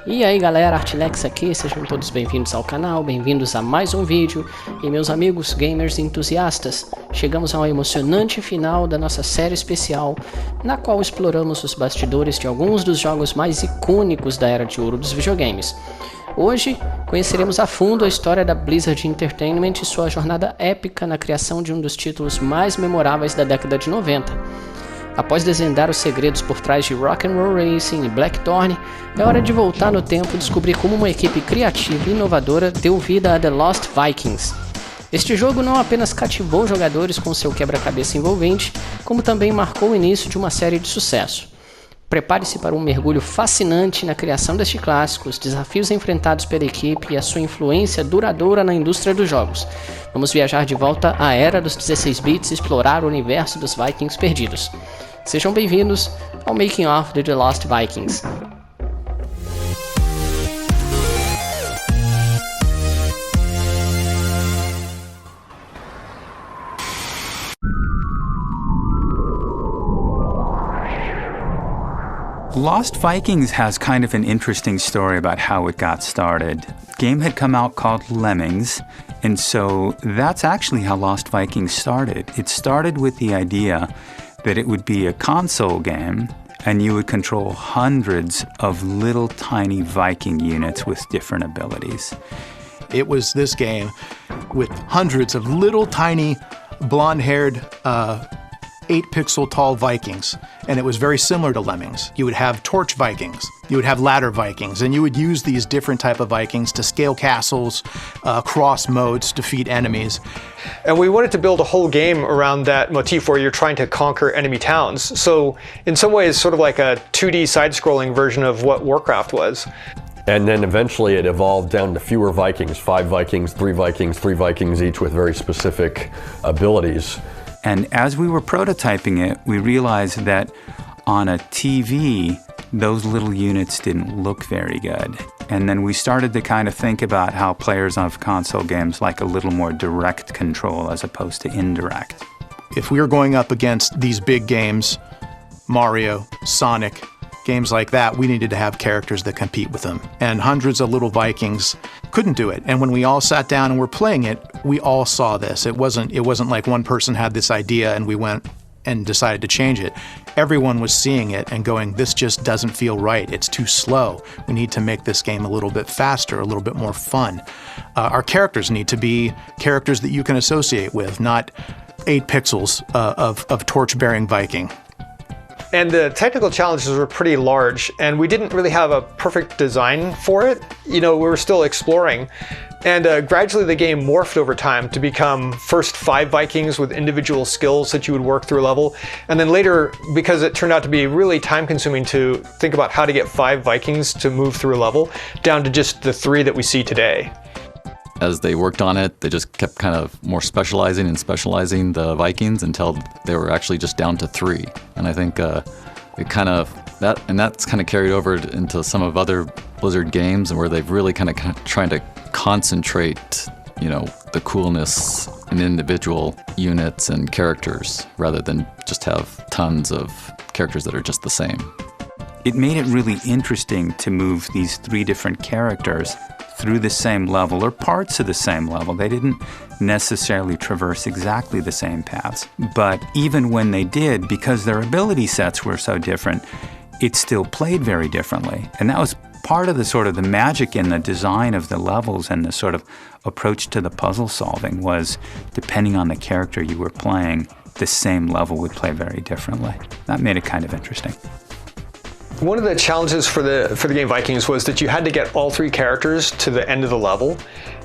E aí galera, ArtLexx aqui, sejam todos bem-vindos ao canal, bem-vindos a mais um vídeo. E meus amigos gamers entusiastas, chegamos ao emocionante final da nossa série especial, na qual exploramos os bastidores de alguns dos jogos mais icônicos da era de ouro dos videogames. Hoje, conheceremos a fundo a história da Blizzard Entertainment e sua jornada épica na criação de um dos títulos mais memoráveis da década de 90. Após desvendar os segredos por trás de Rock'n'Roll Racing e Blackthorn, é hora de voltar no tempo e descobrir como uma equipe criativa e inovadora deu vida a The Lost Vikings. Este jogo não apenas cativou jogadores com seu quebra-cabeça envolvente, como também marcou o início de uma série de sucesso. Prepare-se para um mergulho fascinante na criação deste clássico, os desafios enfrentados pela equipe e a sua influência duradoura na indústria dos jogos. Vamos viajar de volta à era dos 16 bits e explorar o universo dos Vikings perdidos. Sejam bem-vindos ao Making of The Lost Vikings. Lost Vikings has kind of an interesting story about how it got started. The game had come out called Lemmings, and so that's actually how Lost Vikings started. It started with the idea that it would be a console game, and you would control hundreds of little tiny Viking units with different abilities. It was this game with hundreds of little tiny blonde-haired 8-pixel tall Vikings, and it was very similar to Lemmings. You would have torch Vikings, you would have ladder Vikings, and you would use these different type of Vikings to scale castles, cross modes, defeat enemies. And we wanted to build a whole game around that motif where you're trying to conquer enemy towns. So in some ways, sort of like a 2D side-scrolling version of what Warcraft was. And then eventually it evolved down to fewer Vikings, 5 Vikings, 3 Vikings, 3 Vikings each with very specific abilities. And as we were prototyping it, we realized that on a TV, those little units didn't look very good. And then we started to kind of think about how players of console games like a little more direct control as opposed to indirect. If we were going up against these big games, Mario, Sonic, games like that, we needed to have characters that compete with them. And hundreds of little Vikings couldn't do it. And when we all sat down and were playing it, we all saw this. It wasn't like one person had this idea and we went and decided to change it. Everyone was seeing it and going, this just doesn't feel right. It's too slow. We need to make this game a little bit faster, a little bit more fun. Our characters need to be characters that you can associate with, not 8 pixels of torch-bearing Viking. And the technical challenges were pretty large, and we didn't really have a perfect design for it. You know, we were still exploring. And gradually the game morphed over time to become first 5 Vikings with individual skills that you would work through a level. And then later, because it turned out to be really time consuming to think about how to get 5 Vikings to move through a level, down to just the 3 that we see today. As they worked on it, they just kept kind of more specializing and specializing the Vikings until they were actually just down to 3. And I think that's kind of carried over into some of other Blizzard games, and where they've really kind of trying to concentrate, you know, the coolness in individual units and characters, rather than just have tons of characters that are just the same. It made it really interesting to move these 3 different characters through the same level or parts of the same level. They didn't necessarily traverse exactly the same paths. But even when they did, because their ability sets were so different, it still played very differently. And that was part of the sort of the magic in the design of the levels and the sort of approach to the puzzle solving was, depending on the character you were playing, the same level would play very differently. That made it kind of interesting. One of the challenges for the game Vikings was that you had to get all 3 characters to the end of the level.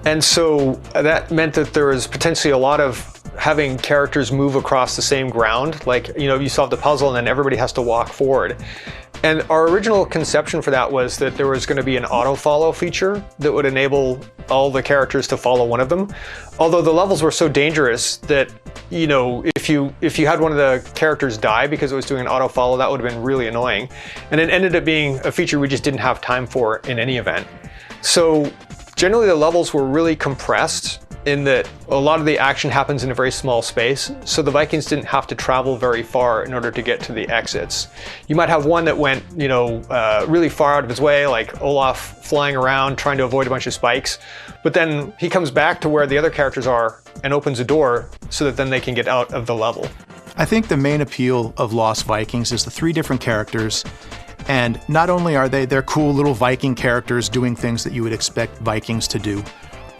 And so that meant that there was potentially a lot of having characters move across the same ground. Like, you know, you solve the puzzle and then everybody has to walk forward. And our original conception for that was that there was going to be an auto-follow feature that would enable all the characters to follow one of them. Although the levels were so dangerous that, you know, if you had one of the characters die because it was doing an auto-follow, that would have been really annoying. And it ended up being a feature we just didn't have time for in any event. So generally the levels were really compressed in that a lot of the action happens in a very small space, so the Vikings didn't have to travel very far in order to get to the exits. You might have one that went, really far out of his way, like Olaf flying around trying to avoid a bunch of spikes, but then he comes back to where the other characters are and opens a door so that then they can get out of the level. I think the main appeal of Lost Vikings is the 3 different characters. And not only are they're cool little Viking characters doing things that you would expect Vikings to do,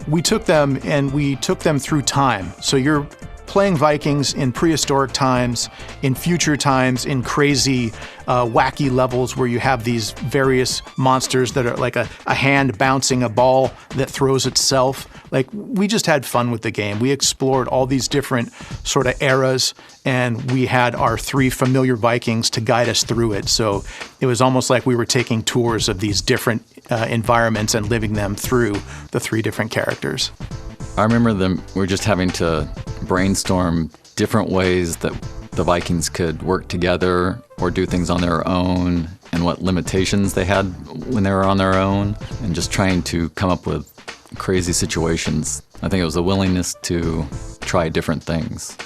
we took them through time. So you're playing Vikings in prehistoric times, in future times, in crazy, wacky levels where you have these various monsters that are like a hand bouncing a ball that throws itself. Like, we just had fun with the game. We explored all these different sort of eras, and we had our 3 familiar Vikings to guide us through it. So it was almost like we were taking tours of these different environments and living them through the 3 different characters. I remember we're just having to brainstorm different ways that the Vikings could work together or do things on their own, and what limitations they had when they were on their own, and just trying to come up with crazy situations. I think it was a willingness to try different things.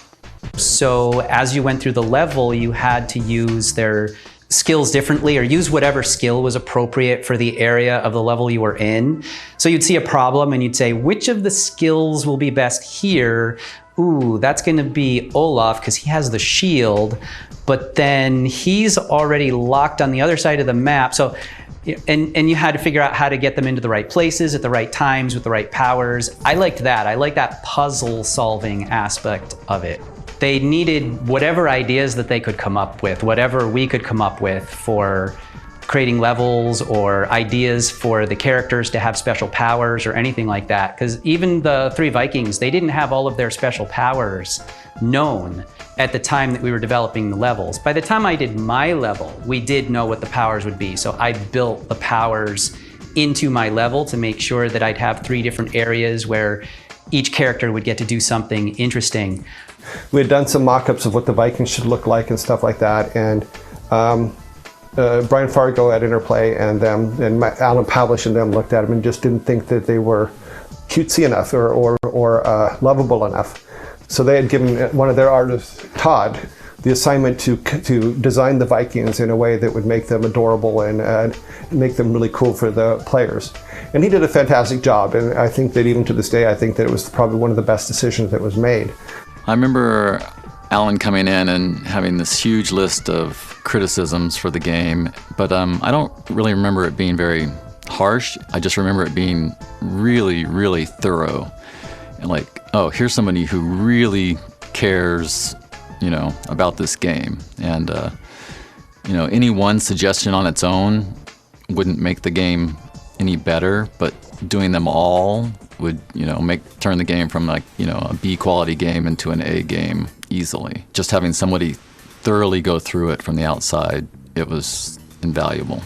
So as you went through the level, you had to use their skills differently, or use whatever skill was appropriate for the area of the level you were in. So you'd see a problem and you'd say, which of the skills will be best here? Ooh, that's going to be Olaf because he has the shield, but then he's already locked on the other side of the map. So, and you had to figure out how to get them into the right places at the right times with the right powers. I liked that. I like that puzzle solving aspect of it. They needed whatever ideas that they could come up with, whatever we could come up with for creating levels or ideas for the characters to have special powers or anything like that. Because even the 3 Vikings, they didn't have all of their special powers known at the time that we were developing the levels. By the time I did my level, we did know what the powers would be. So I built the powers into my level to make sure that I'd have 3 different areas where each character would get to do something interesting. We had done some mock-ups of what the Vikings should look like and stuff like that, and Brian Fargo at Interplay and them and Alan Pavlish and them looked at them and just didn't think that they were cutesy enough or lovable enough. So they had given one of their artists, Todd, the assignment to design the Vikings in a way that would make them adorable and make them really cool for the players. And he did a fantastic job, and I think that even to this day, I think that it was probably one of the best decisions that was made. I remember Alan coming in and having this huge list of criticisms for the game, but I don't really remember it being very harsh. I just remember it being really, really thorough. And like, oh, here's somebody who really cares, about this game. And, any one suggestion on its own wouldn't make the game any better, but doing them all would, turn the game from a B quality game into an A game easily. Just having somebody thoroughly go through it from the outside, it was invaluable.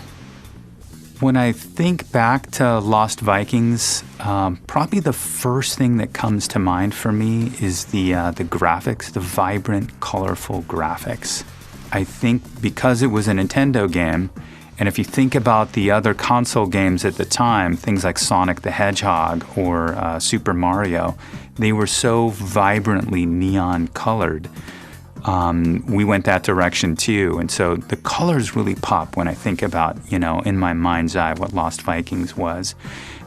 When I think back to Lost Vikings, probably the first thing that comes to mind for me is the graphics, the vibrant, colorful graphics. I think because it was a Nintendo game, and if you think about the other console games at the time, things like Sonic the Hedgehog or Super Mario, they were so vibrantly neon colored. We went that direction too. And so the colors really pop when I think about, in my mind's eye, what Lost Vikings was.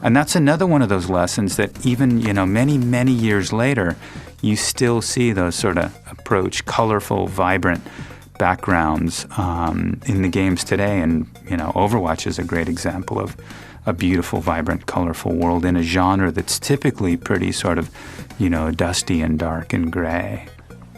And that's another one of those lessons that even, many, many years later, you still see those sort of approach, colorful, vibrant backgrounds in the games today. And, Overwatch is a great example of a beautiful, vibrant, colorful world in a genre that's typically pretty sort of, dusty and dark and gray.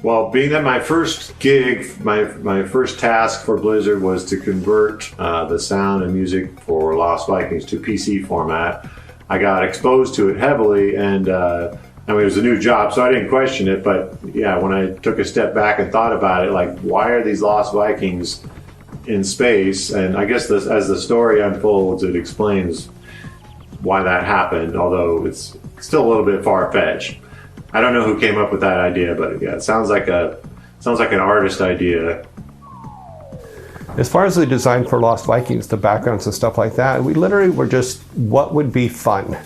Well, being that my first gig, my first task for Blizzard was to convert the sound and music for Lost Vikings to PC format, I got exposed to it heavily, and it was a new job, so I didn't question it. But yeah, when I took a step back and thought about it, like, why are these Lost Vikings in space? And I guess as the story unfolds, it explains why that happened, although it's still a little bit far-fetched. I don't know who came up with that idea, but yeah, it sounds like an artist idea. As far as the design for Lost Vikings, the backgrounds and stuff like that, we literally were just what would be fun.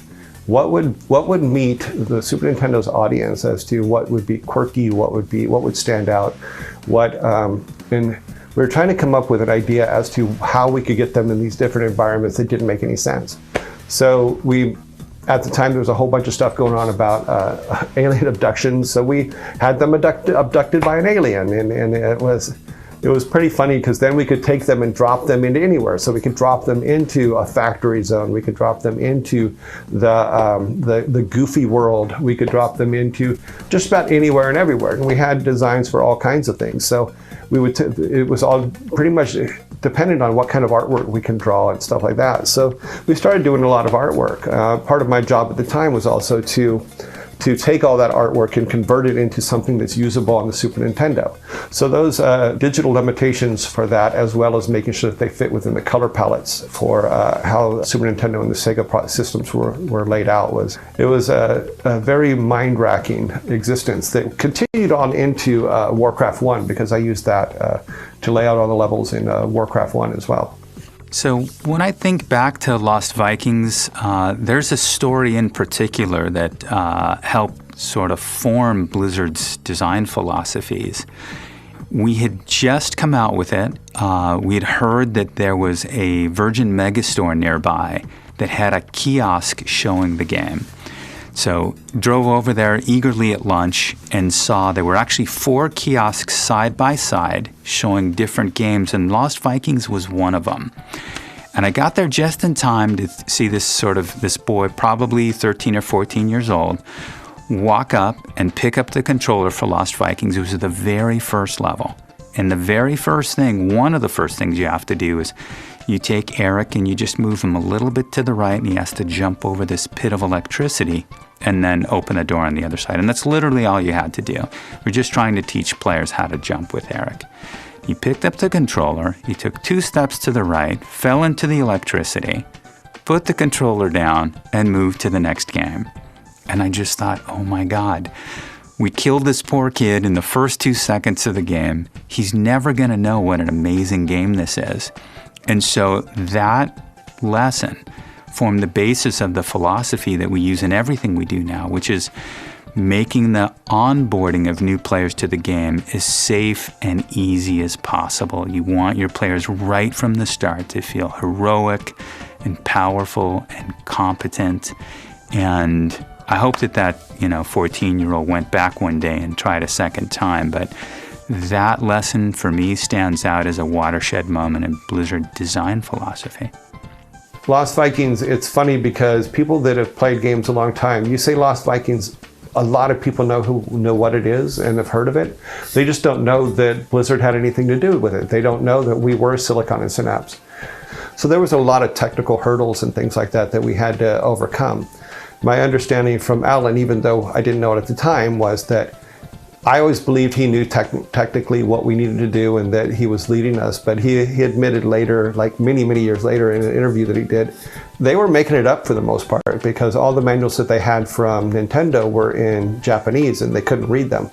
what would meet the Super Nintendo's audience as to what would be quirky, what would stand out, and we were trying to come up with an idea as to how we could get them in these different environments that didn't make any sense. So at the time, there was a whole bunch of stuff going on about alien abductions. So we had them abducted by an alien, and it was pretty funny because then we could take them and drop them into anywhere. So we could drop them into a factory zone. We could drop them into the goofy world. We could drop them into just about anywhere and everywhere. And we had designs for all kinds of things. So it was all pretty much dependent on what kind of artwork we can draw and stuff like that. So we started doing a lot of artwork. Part of my job at the time was also to take all that artwork and convert it into something that's usable on the Super Nintendo. So those digital limitations for that, as well as making sure that they fit within the color palettes for how the Super Nintendo and the Sega systems were laid out, was a very mind-racking existence that continued on into Warcraft 1, because I used that to lay out all the levels in Warcraft 1 as well. So when I think back to Lost Vikings, there's a story in particular that helped sort of form Blizzard's design philosophies. We had just come out with it. We had heard that there was a Virgin Megastore nearby that had a kiosk showing the game. So drove over there eagerly at lunch and saw there were actually 4 kiosks side by side showing different games, and Lost Vikings was one of them. And I got there just in time to see this boy, probably 13 or 14 years old, walk up and pick up the controller for Lost Vikings. It was the very first level. And the very first thing, one of the first things you have to do is you take Eric and you just move him a little bit to the right, and he has to jump over this pit of electricity and then open a door on the other side. And that's literally all you had to do. We're just trying to teach players how to jump with Eric. He picked up the controller, he took 2 steps to the right, fell into the electricity, put the controller down, and moved to the next game. And I just thought, oh my God, we killed this poor kid in the first 2 seconds of the game. He's never going to know what an amazing game this is. And so that lesson formed the basis of the philosophy that we use in everything we do now, which is making the onboarding of new players to the game as safe and easy as possible. You want your players right from the start to feel heroic and powerful and competent. And I hope that 14-year-old went back one day and tried a second time, but that lesson for me stands out as a watershed moment in Blizzard design philosophy. Lost Vikings, it's funny because people that have played games a long time, you say Lost Vikings, a lot of people know what it is and have heard of it. They just don't know that Blizzard had anything to do with it. They don't know that we were Silicon and Synapse. So there was a lot of technical hurdles and things like that we had to overcome. My understanding from Alan, even though I didn't know it at the time, was that I always believed he knew technically what we needed to do and that he was leading us, but he admitted later, like many, many years later in an interview that he did, they were making it up for the most part because all the manuals that they had from Nintendo were in Japanese and they couldn't read them.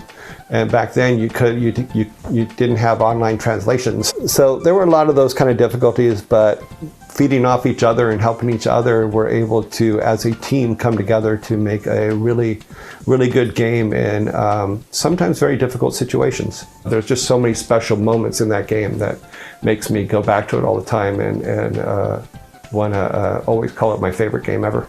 And back then you didn't have online translations. So there were a lot of those kind of difficulties, but feeding off each other and helping each other, we're able to, as a team, come together to make a really, really good game in sometimes very difficult situations. There's just so many special moments in that game that makes me go back to it all the time and want to always call it my favorite game ever.